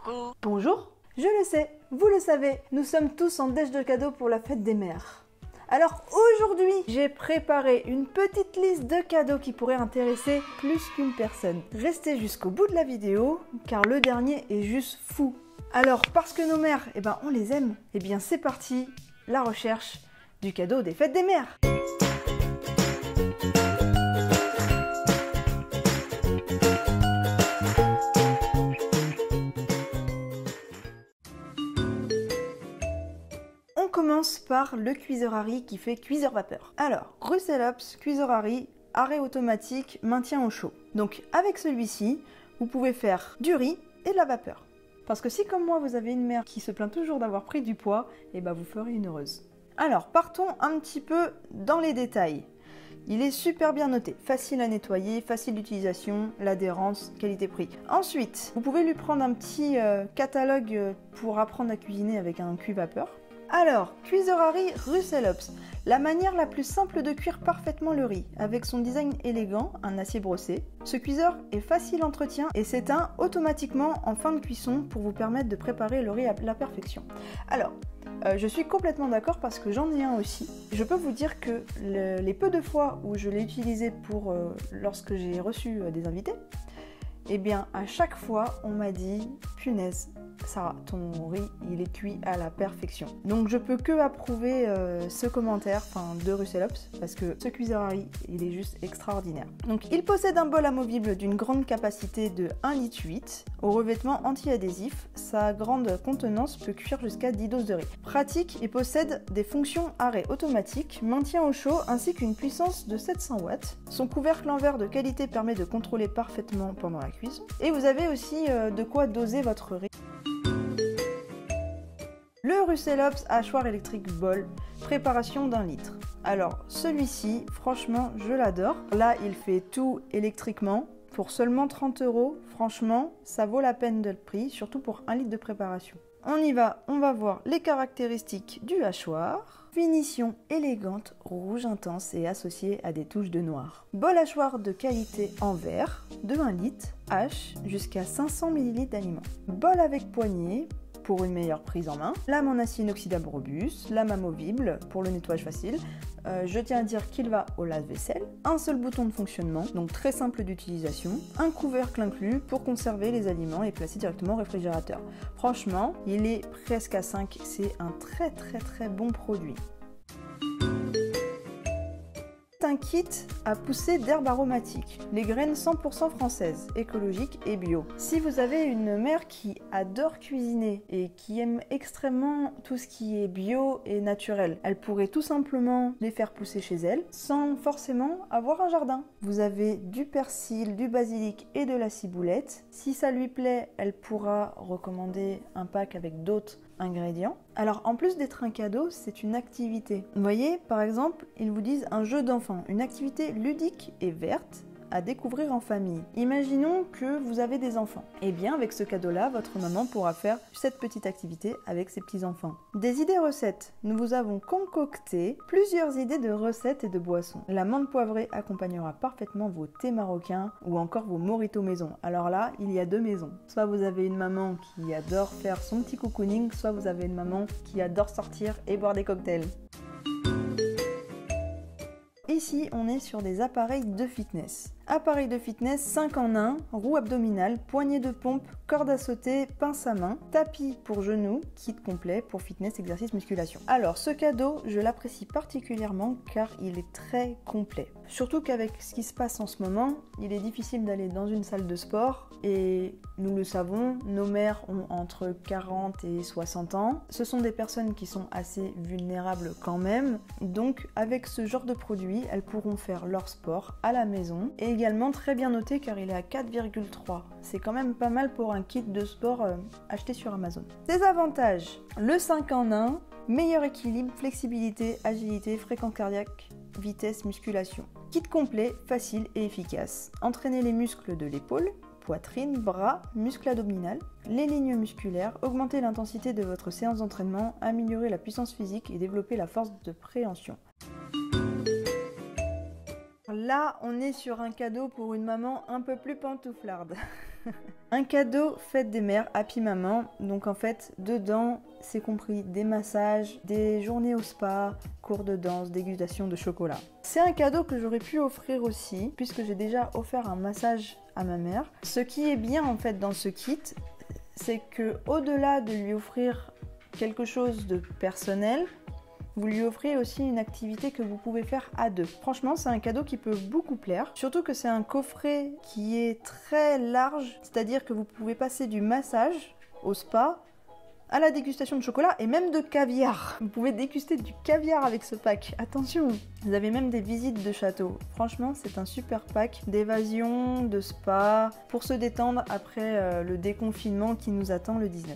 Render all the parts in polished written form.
Coucou. Bonjour. Je le sais, vous le savez, nous sommes tous en déj de cadeaux pour la fête des mères. Alors aujourd'hui, j'ai préparé une petite liste de cadeaux qui pourraient intéresser plus qu'une personne. Restez jusqu'au bout de la vidéo, car le dernier est juste fou. Alors, parce que nos mères, on les aime, c'est parti, la recherche du cadeau des fêtes des mères. On commence par le cuiseur Harry qui fait cuiseur vapeur. Alors, Russellops, cuiseur Harry, arrêt automatique, maintien au chaud. Donc avec celui-ci, vous pouvez faire du riz et de la vapeur. Parce que si comme moi vous avez une mère qui se plaint toujours d'avoir pris du poids, vous ferez une heureuse. Alors partons un petit peu dans les détails. Il est super bien noté, facile à nettoyer, facile d'utilisation, l'adhérence, qualité-prix. Ensuite, vous pouvez lui prendre un petit catalogue pour apprendre à cuisiner avec un cuit-vapeur. Alors, cuiseur Harry Russellops, la manière la plus simple de cuire parfaitement le riz, avec son design élégant, un acier brossé. Ce cuiseur est facile d'entretien et s'éteint automatiquement en fin de cuisson pour vous permettre de préparer le riz à la perfection. Alors, je suis complètement d'accord parce que j'en ai un aussi. Je peux vous dire que les peu de fois où je l'ai utilisé pour lorsque j'ai reçu des invités, à chaque fois on m'a dit « Punaise, Sarah, ton riz il est cuit à la perfection ». Donc je peux que approuver ce commentaire de Russellops parce que ce cuiseur à riz il est juste extraordinaire. Donc il possède un bol amovible d'une grande capacité de 1,8 litre au revêtement anti-adhésif. Sa grande contenance peut cuire jusqu'à 10 doses de riz. Pratique et possède des fonctions arrêt automatique, maintien au chaud ainsi qu'une puissance de 700 watts. Son couvercle en verre de qualité permet de contrôler parfaitement pendant la cuisson. Et vous avez aussi de quoi doser votre riz. Le Russellops hachoir électrique bol, préparation d'1 litre. Alors celui-ci, franchement, je l'adore. Là, il fait tout électriquement. Pour seulement 30 €, franchement, ça vaut la peine de le prix, surtout pour 1 litre de préparation. On y va, on va voir les caractéristiques du hachoir. Finition élégante, rouge intense et associée à des touches de noir. Bol hachoir de qualité en verre, de 1 litre, hache jusqu'à 500 ml d'aliments. Bol avec poignée, pour une meilleure prise en main. Lame en acier inoxydable robuste, lame amovible pour le nettoyage facile. Je tiens à dire qu'il va au lave-vaisselle. Un seul bouton de fonctionnement, donc très simple d'utilisation. Un couvercle inclus pour conserver les aliments et placer directement au réfrigérateur. Franchement, il est presque à 5, c'est un très bon produit. Un kit à pousser d'herbes aromatiques, les graines 100% françaises, écologiques et bio. Si vous avez une mère qui adore cuisiner et qui aime extrêmement tout ce qui est bio et naturel, elle pourrait tout simplement les faire pousser chez elle sans forcément avoir un jardin. Vous avez du persil, du basilic et de la ciboulette. Si ça lui plaît, elle pourra recommander un pack avec d'autres ingrédients. Alors en plus d'être un cadeau, c'est une activité. Vous voyez, par exemple, ils vous disent un jeu d'enfant, une activité ludique et verte à découvrir en famille. Imaginons que vous avez des enfants. Avec ce cadeau-là, votre maman pourra faire cette petite activité avec ses petits-enfants. Des idées recettes. Nous vous avons concocté plusieurs idées de recettes et de boissons. La menthe poivrée accompagnera parfaitement vos thés marocains ou encore vos mojitos maison. Alors là, il y a 2 maisons. Soit vous avez une maman qui adore faire son petit cocooning, soit vous avez une maman qui adore sortir et boire des cocktails. Ici, on est sur des appareils de fitness. Appareil de fitness 5 en 1, roue abdominale, poignée de pompe, corde à sauter, pince à main, tapis pour genoux, kit complet pour fitness, exercice, musculation. Alors ce cadeau, je l'apprécie particulièrement car il est très complet. Surtout qu'avec ce qui se passe en ce moment, il est difficile d'aller dans une salle de sport et nous le savons, nos mères ont entre 40 et 60 ans. Ce sont des personnes qui sont assez vulnérables quand même. Donc avec ce genre de produit, elles pourront faire leur sport à la maison et également très bien noté car il est à 4,3. C'est quand même pas mal pour un kit de sport acheté sur Amazon. Des avantages, le 5 en 1, meilleur équilibre, flexibilité, agilité, fréquence cardiaque, vitesse, musculation. Kit complet, facile et efficace. Entraîner les muscles de l'épaule, poitrine, bras, muscles abdominal, les lignes musculaires, augmenter l'intensité de votre séance d'entraînement, améliorer la puissance physique et développer la force de préhension. Là, on est sur un cadeau pour une maman un peu plus pantouflarde. Un cadeau fête des mères, Happy Maman. Donc en fait, dedans, c'est compris des massages, des journées au spa, cours de danse, dégustation de chocolat. C'est un cadeau que j'aurais pu offrir aussi, puisque j'ai déjà offert un massage à ma mère. Ce qui est bien en fait dans ce kit, c'est que au-delà de lui offrir quelque chose de personnel, vous lui offrez aussi une activité que vous pouvez faire à deux. Franchement, c'est un cadeau qui peut beaucoup plaire. Surtout que c'est un coffret qui est très large, c'est-à-dire que vous pouvez passer du massage au spa à la dégustation de chocolat et même de caviar. Vous pouvez déguster du caviar avec ce pack. Attention, vous avez même des visites de château. Franchement, c'est un super pack d'évasion, de spa, pour se détendre après le déconfinement qui nous attend le 19.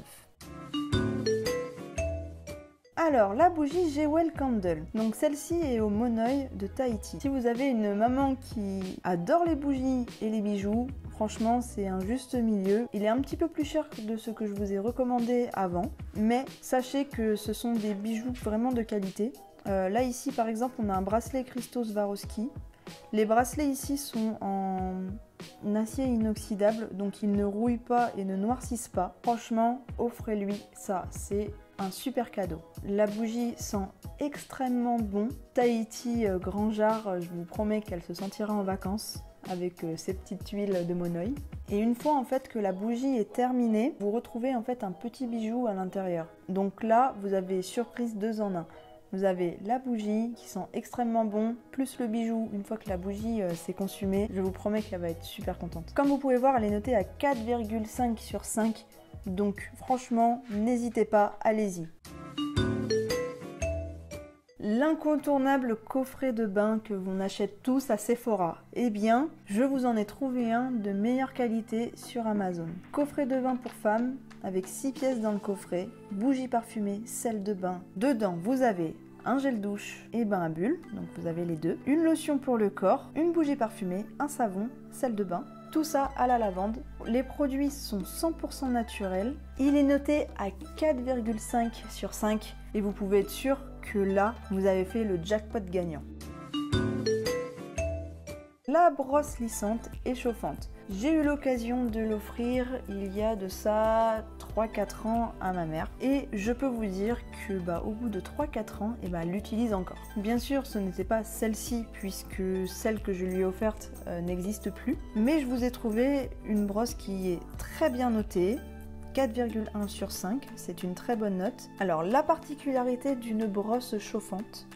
Alors, la bougie Jewel Candle. Donc celle-ci est au monoeil de Tahiti. Si vous avez une maman qui adore les bougies et les bijoux, franchement, c'est un juste milieu. Il est un petit peu plus cher de ce que je vous ai recommandé avant, mais sachez que ce sont des bijoux vraiment de qualité. Là, ici, par exemple, on a un bracelet cristaux Swarovski. Les bracelets ici sont en acier inoxydable, donc ils ne rouillent pas et ne noircissent pas. Franchement, offrez-lui ça, c'est un super cadeau. La bougie sent extrêmement bon. Tahiti Grand Jar, je vous promets qu'elle se sentira en vacances avec ces petites tuiles de monoeil. Et une fois en fait que la bougie est terminée, vous retrouvez en fait un petit bijou à l'intérieur. Donc là, vous avez surprise 2 en 1. Vous avez la bougie qui sent extrêmement bon, plus le bijou. Une fois que la bougie s'est consumée, je vous promets qu'elle va être super contente. Comme vous pouvez voir, elle est notée à 4,5 sur 5. Donc franchement, n'hésitez pas, allez-y. L'incontournable coffret de bain que l'on achète tous à Sephora. Eh bien, je vous en ai trouvé un de meilleure qualité sur Amazon. Coffret de bain pour femmes avec 6 pièces dans le coffret, bougie parfumée, sel de bain. Dedans, vous avez un gel douche et bain à bulles, donc vous avez les deux, une lotion pour le corps, une bougie parfumée, un savon, sel de bain. Tout ça à la lavande. Les produits sont 100% naturels. Il est noté à 4,5 sur 5 et vous pouvez être sûr que là, vous avez fait le jackpot gagnant. La brosse lissante et chauffante. J'ai eu l'occasion de l'offrir il y a de ça 3-4 ans à ma mère et je peux vous dire que au bout de 3-4 ans, elle l'utilise encore. Bien sûr, ce n'était pas celle-ci puisque celle que je lui ai offerte n'existe plus, mais je vous ai trouvé une brosse qui est très bien notée. 4,1 sur 5, c'est une très bonne note. Alors la particularité d'une brosse chauffante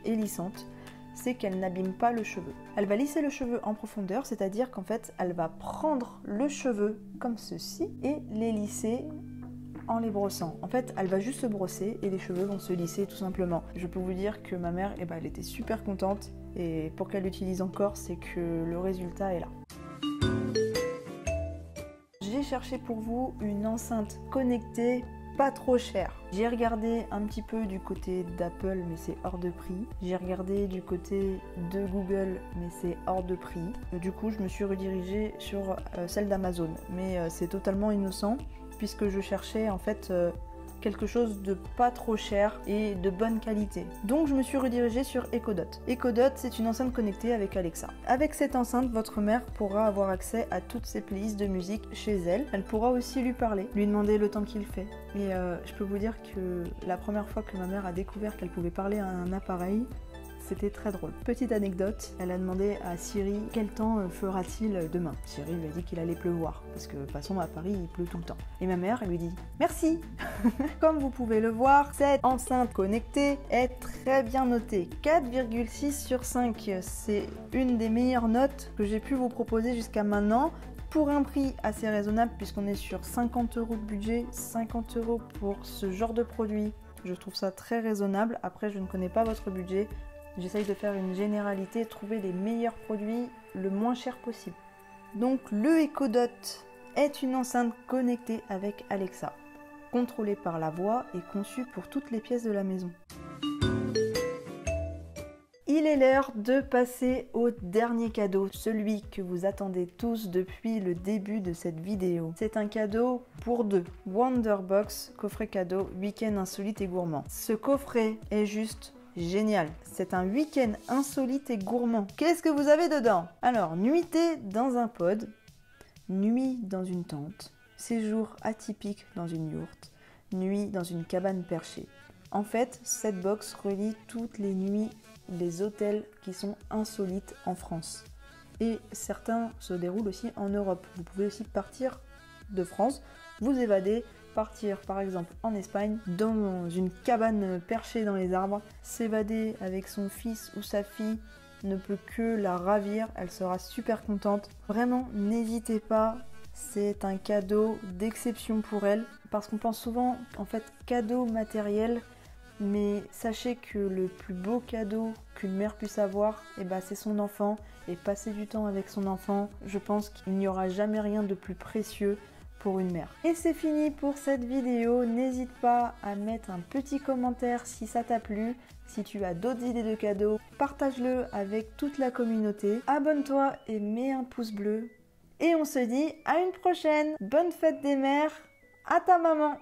et lissante, c'est qu'elle n'abîme pas le cheveu. Elle va lisser le cheveu en profondeur, c'est-à-dire qu'en fait, elle va prendre le cheveu comme ceci et les lisser en les brossant. En fait, elle va juste se brosser et les cheveux vont se lisser tout simplement. Je peux vous dire que ma mère, elle était super contente et pour qu'elle l'utilise encore, c'est que le résultat est là. J'ai cherché pour vous une enceinte connectée pas trop chère. J'ai regardé un petit peu du côté d'Apple, mais c'est hors de prix. J'ai regardé du côté de Google, mais c'est hors de prix. Du coup, je me suis redirigée sur celle d'Amazon, mais c'est totalement innocent puisque je cherchais en fait quelque chose de pas trop cher et de bonne qualité. Donc je me suis redirigée sur Echo Dot. Echo Dot, c'est une enceinte connectée avec Alexa. Avec cette enceinte, votre mère pourra avoir accès à toutes ses playlists de musique chez elle. Elle pourra aussi lui parler, lui demander le temps qu'il fait. Et je peux vous dire que la première fois que ma mère a découvert qu'elle pouvait parler à un appareil, c'était très drôle. Petite anecdote, elle a demandé à Siri quel temps fera-t-il demain. Siri lui a dit qu'il allait pleuvoir, parce que de toute façon à Paris il pleut tout le temps. Et ma mère, elle lui dit merci. Comme vous pouvez le voir, cette enceinte connectée est très bien notée. 4,6 sur 5, c'est une des meilleures notes que j'ai pu vous proposer jusqu'à maintenant. Pour un prix assez raisonnable, puisqu'on est sur 50 € de budget, 50 € pour ce genre de produit. Je trouve ça très raisonnable. Après, je ne connais pas votre budget. J'essaye de faire une généralité, trouver les meilleurs produits le moins cher possible. Donc le Echo Dot est une enceinte connectée avec Alexa, contrôlée par la voix et conçue pour toutes les pièces de la maison. Il est l'heure de passer au dernier cadeau, celui que vous attendez tous depuis le début de cette vidéo. C'est un cadeau pour deux, Wonderbox, coffret cadeau, week-end insolite et gourmand. Ce coffret est juste génial, c'est un week-end insolite et gourmand. Qu'est-ce que vous avez dedans? Alors, nuitée dans un pod, nuit dans une tente, séjour atypique dans une yourte, nuit dans une cabane perchée. En fait, cette box relie toutes les nuits des hôtels qui sont insolites en France. Et certains se déroulent aussi en Europe. Vous pouvez aussi partir de France, vous évader, partir par exemple en Espagne, dans une cabane perchée dans les arbres, s'évader avec son fils ou sa fille ne peut que la ravir, elle sera super contente. Vraiment, n'hésitez pas, c'est un cadeau d'exception pour elle, parce qu'on pense souvent en fait cadeau matériel, mais sachez que le plus beau cadeau qu'une mère puisse avoir, c'est son enfant, et passer du temps avec son enfant, je pense qu'il n'y aura jamais rien de plus précieux pour une mère. Et c'est fini pour cette vidéo, n'hésite pas à mettre un petit commentaire si ça t'a plu, si tu as d'autres idées de cadeaux, partage-le avec toute la communauté, abonne-toi et mets un pouce bleu. Et on se dit à une prochaine, bonne fête des mères, à ta maman!